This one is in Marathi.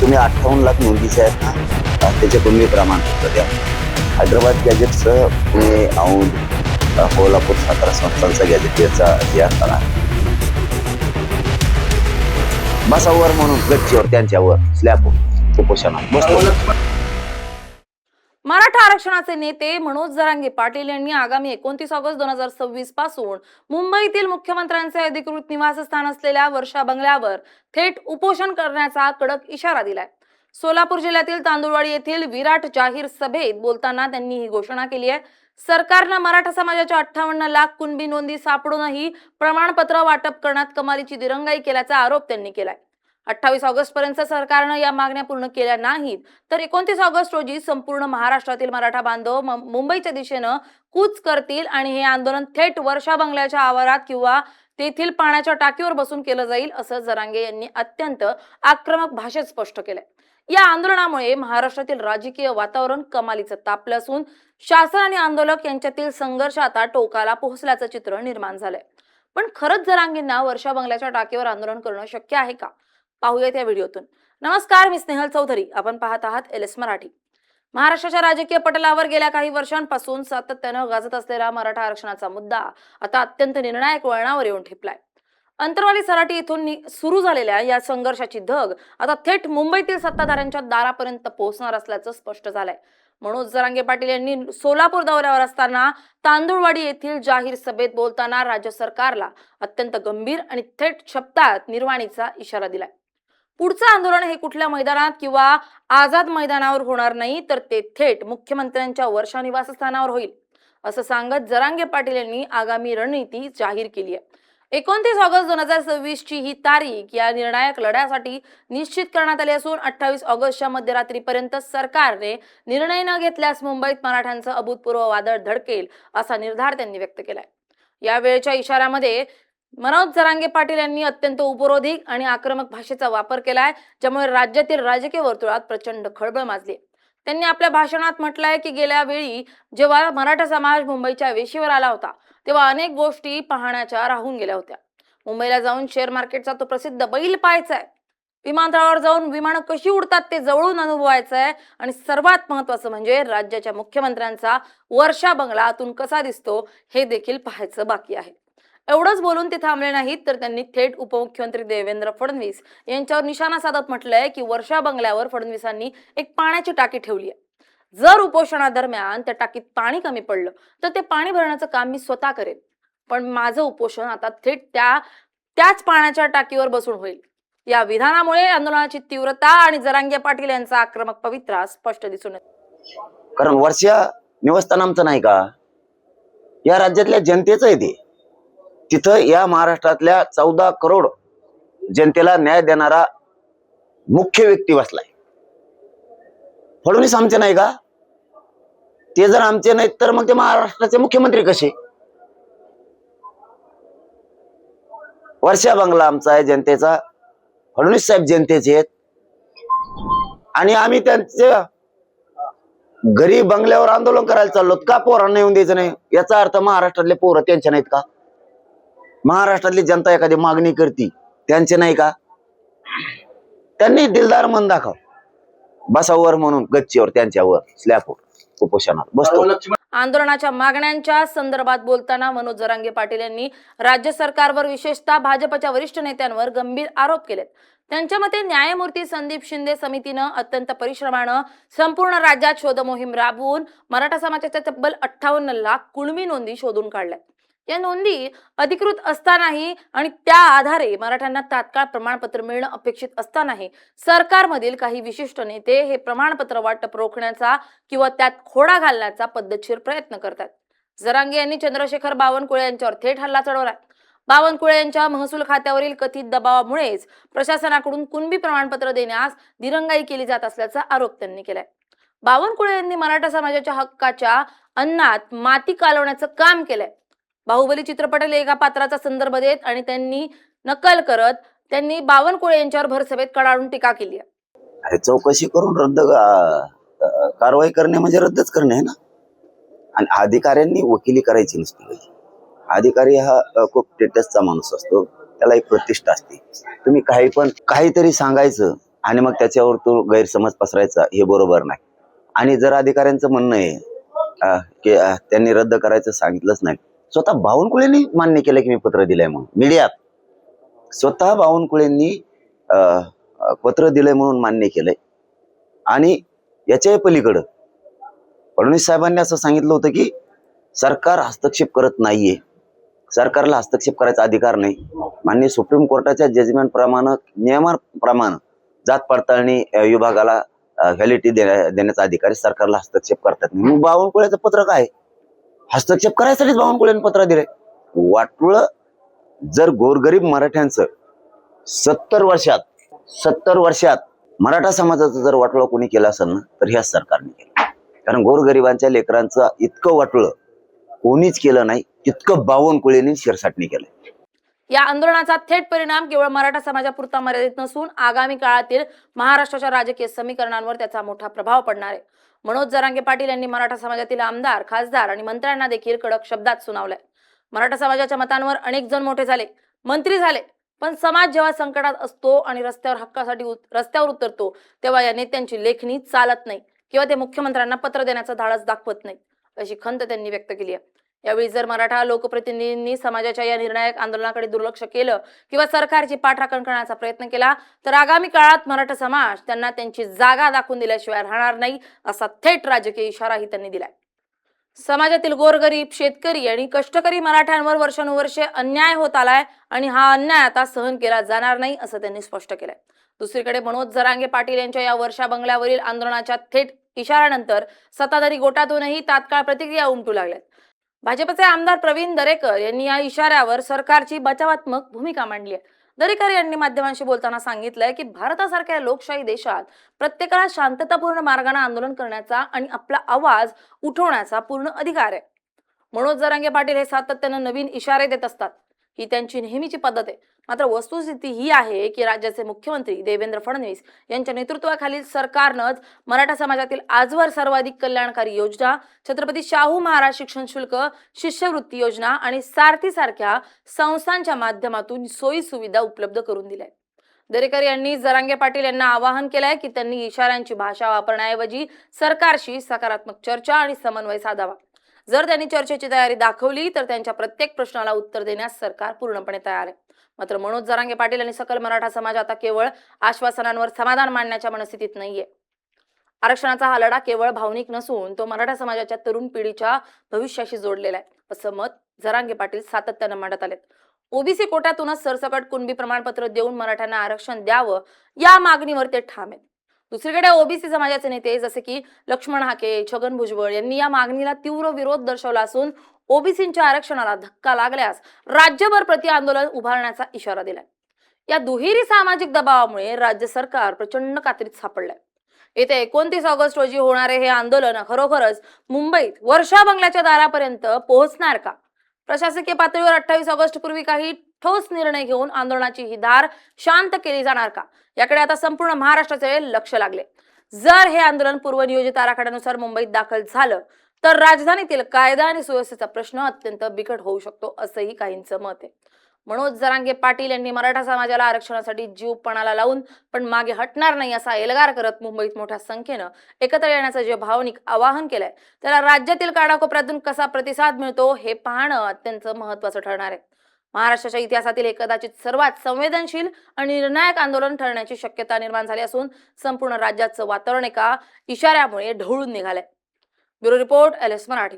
तुम्ही 58 लाख नोंदीचे आहेत ना, त्याचे तुम्ही प्रमाणपत्र द्या. हैदराबाद गॅजेटसह पुणे, औंध, कोल्हापूर, सातारा संस्थांचा गॅजेटियरचा इतिहास काढा. बसावर म्हणून गच्चीवर त्यांच्यावर स्लॅबवर उपोषणात बसतो. मराठा आरक्षणाचे नेते मनोज जरांगे पाटील यांनी आगामी 29 ऑगस्ट 2026 पासून मुंबईतील मुख्यमंत्र्यांचे अधिकृत निवासस्थान असलेल्या वर्षा बंगल्यावर थेट उपोषण करण्याचा कडक इशारा दिलाय. सोलापूर जिल्ह्यातील तांदुळवाडी येथील विराट जाहीर सभेत बोलताना त्यांनी ही घोषणा केली आहे. सरकारनं मराठा समाजाच्या 58 लाख कुणबी नोंदी सापडूनही प्रमाणपत्र वाटप करण्यात कमालीची दिरंगाई केल्याचा आरोप त्यांनी केलाय. 28 ऑगस्ट पर्यंत सरकारनं या मागण्या पूर्ण केल्या नाहीत तर 29 ऑगस्ट रोजी संपूर्ण महाराष्ट्रातील मराठा बांधव मुंबईच्या दिशेनं कूच करतील आणि हे आंदोलन थेट वर्षा बंगल्याच्या आवारात किंवा तेथील पाण्याच्या टाकीवर बसून केलं जाईल असं जरांगे यांनी अत्यंत आक्रमक भाषेत स्पष्ट केलंय. या आंदोलनामुळे महाराष्ट्रातील राजकीय वातावरण कमालीचं तापलं असून शासन आणि आंदोलक यांच्यातील संघर्ष आता टोकाला पोहोचल्याचं चित्र निर्माण झालंय. पण खरंच जरांगेंना वर्षा बंगल्याच्या टाकीवर आंदोलन करणं शक्य आहे का? पाहूयात या व्हिडिओतून. नमस्कार, मी स्नेहल चौधरी. आपण पाहत आहात LS मराठी. महाराष्ट्राच्या राजकीय पटलावर गेल्या काही वर्षांपासून सातत्यानं गाजत असलेला मराठा आरक्षणाचा मुद्दा आता अत्यंत निर्णायक वळणावर येऊन ठेपलाय. अंतरवाली सराटी इथून सुरू झालेल्या या संघर्षाची धग आता थेट मुंबईतील सत्ताधाऱ्यांच्या दारापर्यंत पोहोचणार असल्याचं स्पष्ट झालंय. मनोज जरांगे पाटील यांनी सोलापूर दौऱ्यावर असताना तांदुळवाडी येथील जाहीर सभेत बोलताना राज्य सरकारला अत्यंत गंभीर आणि थेट शब्दात निर्वाणीचा इशारा दिलाय. पुढचं आंदोलन हे कुठल्या मैदानात किंवा आझाद मैदानावर होणार नाही तर ते थेट मुख्यमंत्र्यांच्या वर्षा निवासस्थानावर होईल असं सांगत जरांगे पाटील यांनी आगामी रणनीती जाहीर केली आहे. 29 ऑगस्ट 2026 ची ही तारीख या निर्णायक लढ्यासाठी निश्चित करण्यात आली असून 28 ऑगस्टच्या मध्यरात्रीपर्यंत सरकारने निर्णय न घेतल्यास मुंबईत मराठ्यांचं अभूतपूर्व वादळ धडकेल असा निर्धार त्यांनी व्यक्त केलाय. या वेळेच्या इशाऱ्यामध्ये मनोज जरांगे पाटील यांनी अत्यंत उपरोधी आणि आक्रमक भाषेचा वापर केलाय, ज्यामुळे राज्यातील राजकीय वर्तुळात प्रचंड खळबळ माजली. त्यांनी आपल्या भाषणात म्हटलंय की गेल्या वेळी जेव्हा मराठा समाज मुंबईच्या वेशीवर आला होता तेव्हा अनेक गोष्टी पाहण्याच्या राहून गेल्या होत्या. मुंबईला जाऊन शेअर मार्केटचा तो प्रसिद्ध बैल पाहायचा आहे, विमानतळावर जाऊन विमानं कशी उडतात ते जवळून अनुभवायचं आहे आणि सर्वात महत्वाचं म्हणजे राज्याच्या मुख्यमंत्र्यांचा वर्षा बंगला आतून कसा दिसतो हे देखील पाहायचं बाकी आहे. एवढंच बोलून ते थांबले नाहीत तर त्यांनी थेट उपमुख्यमंत्री देवेंद्र फडणवीस यांच्यावर निशाणा साधत म्हटलंय की वर्षा बंगल्यावर फडणवीसांनी एक पाण्याची टाकी ठेवली आहे. जर उपोषणादरम्यान त्या टाकीत पाणी कमी पडलं तर ते पाणी भरण्याचं काम मी स्वतः करेन, पण माझं उपोषण आता थेट त्याच पाण्याच्या टाकीवर बसून होईल. या विधानामुळे आंदोलनाची तीव्रता आणि जरांगे पाटील यांचा आक्रमक पवित्रा स्पष्ट दिसून येतो. कारण वर्षा निवासस्थान आमचं नाही का, या राज्यातल्या जनतेचं आहे ते. तिथं या महाराष्ट्रातल्या 14 करोड जनतेला न्याय देणारा मुख्य व्यक्ती बसलाय. फडणवीस आमचे नाही का? ते जर आमचे नाहीत तर मग ते महाराष्ट्राचे मुख्यमंत्री कसे? वर्षा बंगला आमचा आहे, जनतेचा. फडणवीस साहेब जनतेचे आहेत आणि आम्ही त्यांच्या घरी बंगल्यावर आंदोलन करायला चाललो. का पोरांना येऊन द्यायचं नाही? याचा अर्थ महाराष्ट्रातले पोरं त्यांच्या नाहीत का? महाराष्ट्रातली जनता एखादी मागणी करती त्यांचे नाही का? त्यांनी दिलदार मन दाखव. बसावर म्हणून गच्चीवर त्यांच्यावर स्लॅबवर उपोषणात बसतो. आंदोलनाच्या मागण्यांच्या संदर्भात बोलताना मनोज जरांगे पाटील यांनी राज्य सरकारवर विशेषतः भाजपच्या वरिष्ठ नेत्यांवर गंभीर आरोप केलेत. त्यांच्या मते न्यायमूर्ती संदीप शिंदे समितीनं अत्यंत परिश्रमानं संपूर्ण राज्यात शोध मोहीम राबवून मराठा समाजाच्या तब्बल 58 लाख कुणबी नोंदी शोधून काढल्या. या नोंदी अधिकृत असतानाही आणि त्या आधारे मराठ्यांना तात्काळ प्रमाणपत्र मिळणं अपेक्षित असतानाही सरकारमधील काही विशिष्ट नेते हे प्रमाणपत्र वाटप रोखण्याचा किंवा त्यात खोडा घालण्याचा पद्धतशीर प्रयत्न करतात. जरांगे यांनी चंद्रशेखर बावनकुळे यांच्यावर थेट हल्ला चढवलाय. बावनकुळे यांच्या महसूल खात्यावरील कथित दबावामुळेच प्रशासनाकडून कुणबी प्रमाणपत्र देण्यास दिरंगाई केली जात असल्याचा आरोप त्यांनी केलाय. बावनकुळे यांनी मराठा समाजाच्या हक्काच्या अन्नात माती कालवण्याचं काम केलंय. बाहुबली चित्रपटातील एका पात्राचा संदर्भ देत आणि त्यांनी नकल करत त्यांनी बावनकुळे यांच्यावर भरसभेत कडाडून टीका केली आहे. चौकशी करून कारवाई करणे म्हणजे रद्दच करणे आहे ना. आणि अधिकाऱ्यांनी वकिली करायची नसते. अधिकारी हा खूप स्टेटसचा माणूस असतो, त्याला एक प्रतिष्ठा असते. तुम्ही काहीतरी सांगायचं आणि मग त्याच्यावर तो गैरसमज पसरायचा हे बरोबर नाही. आणि जर अधिकाऱ्यांचं म्हणणं आहे की त्यांनी रद्द करायचं सांगितलंच नाही, स्वतः बावनकुळेंनी मान्य केलं की मी पत्र दिलंय म्हणून. मीडियात स्वतः बावनकुळेंनी पत्र दिलंय म्हणून मान्य केलंय. आणि याच्याही पलीकडं फडणवीस साहेबांनी असं सांगितलं होतं की सरकार हस्तक्षेप करत नाहीये, सरकारला हस्तक्षेप करायचा अधिकार नाही. माननीय सुप्रीम कोर्टाच्या जजमेंट प्रमाणे, नियमाप्रमाणे जात पडताळणी विभागाला व्हॅलिडिटी देण्याचा अधिकार आहे, सरकारला हस्तक्षेप करतात नाही. मग बावनकुळेचं पत्र काय? हस्तक्षेप करायसाठीच बावनकुळेंनी पत्र दिलंय. वाटोळ जर गोरगरीब मराठ्यांचं 70 वर्षात मराठा समाजाचं जर वाटोळं कोणी केलं असेल ना तर ह्याच सरकारने केलं. कारण गोरगरिबांच्या लेकरांचं इतकं वाटोळं कोणीच केलं नाही, तितकं बावनकुळेंनी शिरसाटणी केलं. या आंदोलनाचा थेट परिणाम केवळ मराठा समाजापुरता मर्यादित नसून आगामी काळातील महाराष्ट्राच्या राजकीय समीकरणांवर त्याचा मोठा प्रभाव पडणार आहे. मनोज जरांगे पाटील यांनी मराठा समाजातील आमदार, खासदार आणि मंत्र्यांना देखील कडक शब्दात सुनावलंय. मराठा समाजाच्या मतांवर अनेक जण मोठे झाले, मंत्री झाले, पण समाज जेव्हा संकटात असतो आणि रस्त्यावर हक्कासाठी रस्त्यावर उतरतो तेव्हा या नेत्यांची लेखणी चालत नाही किंवा ते मुख्यमंत्र्यांना पत्र देण्याचं धाडस दाखवत नाही, अशी खंत त्यांनी व्यक्त केली आहे. यावेळी जर मराठा लोकप्रतिनिधींनी समाजाच्या या निर्णायक आंदोलनाकडे दुर्लक्ष केलं किंवा सरकारची पाठराखण करण्याचा प्रयत्न केला तर आगामी काळात मराठा समाज त्यांना त्यांची जागा दाखवून दिल्याशिवाय राहणार नाही, असा थेट राजकीय इशाराही त्यांनी दिलाय. समाजातील गोरगरीब, शेतकरी आणि कष्टकरी मराठ्यांवर वर्षानुवर्षे अन्याय होत आलाय आणि हा अन्याय आता सहन केला जाणार नाही, असं त्यांनी स्पष्ट केलंय. दुसरीकडे मनोज जरांगे पाटील यांच्या या वर्षा बंगल्यावरील आंदोलनाच्या थेट इशाऱ्यानंतर सत्ताधारी गोटातूनही तात्काळ प्रतिक्रिया उमटू लागल्यात. भाजपचे आमदार प्रवीण दरेकर यांनी या इशाऱ्यावर सरकारची बचावात्मक भूमिका मांडली आहे. दरेकर यांनी माध्यमांशी बोलताना सांगितलंय की भारतासारख्या लोकशाही देशात प्रत्येकाला शांततापूर्ण मार्गाने आंदोलन करण्याचा आणि आपला आवाज उठवण्याचा पूर्ण अधिकार आहे. मनोज जरांगे पाटील हे सातत्याने नवीन इशारे देत असतात, ही त्यांची नेहमीची पद्धत आहे. मात्र वस्तुस्थिती ही आहे की राज्याचे मुख्यमंत्री देवेंद्र फडणवीस यांच्या नेतृत्वाखालील सरकारनंच मराठा समाजातील आजवर सर्वाधिक कल्याणकारी योजना, छत्रपती शाहू महाराज शिक्षण शुल्क, शिष्यवृत्ती योजना आणि सारथी सारख्या संस्थांच्या माध्यमातून सोयी सुविधा उपलब्ध करून दिल्या. दरेकर यांनी जरांगे पाटील यांना आवाहन केलंय की त्यांनी इशाऱ्यांची भाषा वापरण्याऐवजी सरकारशी सकारात्मक चर्चा आणि समन्वय साधावा. जर त्यांनी चर्चेची तयारी दाखवली तर त्यांच्या प्रत्येक प्रश्नाला उत्तर देण्यास सरकार पूर्णपणे तयार आहे. मात्र मनोज जरांगे पाटील आणि सकल मराठा समाज आता केवळ आश्वासनांवर समाधान मानण्याच्या मनस्थितीत नाहीये. आरक्षणाचा हा लढा केवळ भावनिक नसून तो मराठा समाजाच्या तरुण पिढीच्या भविष्याशी जोडलेला आहे, असं मत जरांगे पाटील सातत्याने मांडत आलेत. ओबीसी कोट्यातूनच सरसकट कुणबी प्रमाणपत्र देऊन मराठ्यांना आरक्षण द्यावं या मागणीवर ते ठाम आहेत. दुसरीकडे ओबीसी समाजाचे नेते जसे की लक्ष्मण हाके, छगन भुजबळ यांनी या मागणीला तीव्र विरोध दर्शवला असून ओबीसींच्या आरक्षणाला धक्का लागल्यास राज्यभर प्रति आंदोलन उभारण्याचा इशारा दिलाय. या दुहेरी सामाजिक दबावामुळे राज्य सरकार प्रचंड कात्रीत सापडलंय. येत्या 29 ऑगस्ट रोजी होणारे हे आंदोलन खरोखरच मुंबईत वर्षा बंगल्याच्या दारापर्यंत पोहोचणार का? प्रशासकीय पातळीवर 28 ऑगस्ट पूर्वी काही ठोस निर्णय घेऊन आंदोलनाची ही धार शांत केली जाणार का, याकडे आता संपूर्ण महाराष्ट्राचे लक्ष लागले. जर हे आंदोलन पूर्वनियोजित आराखड्यानुसार मुंबईत दाखल झालं तर राजधानीतील कायदा आणि सुव्यवस्थेचा प्रश्न अत्यंत बिकट होऊ शकतो, असंही काहींचं मत आहे. मनोज जरांगे पाटील यांनी मराठा समाजाला आरक्षणासाठी जीव पणाला लावून पण मागे हटणार नाही असा एल्गार करत मुंबईत मोठ्या संख्येनं एकत्र येण्याचं जे भावनिक आवाहन केलंय त्याला राज्यातील कानाकोपऱ्यातून कसा प्रतिसाद मिळतो हे पाहणं अत्यंत महत्त्वाचं ठरणार आहे. महाराष्ट्राच्या इतिहासातील हे कदाचित सर्वात संवेदनशील आणि निर्णायक आंदोलन ठरण्याची शक्यता निर्माण झाली असून संपूर्ण राज्याचं वातावरण एका इशाऱ्यामुळे ढवळून निघालंय. Bureau report, LS Marathi.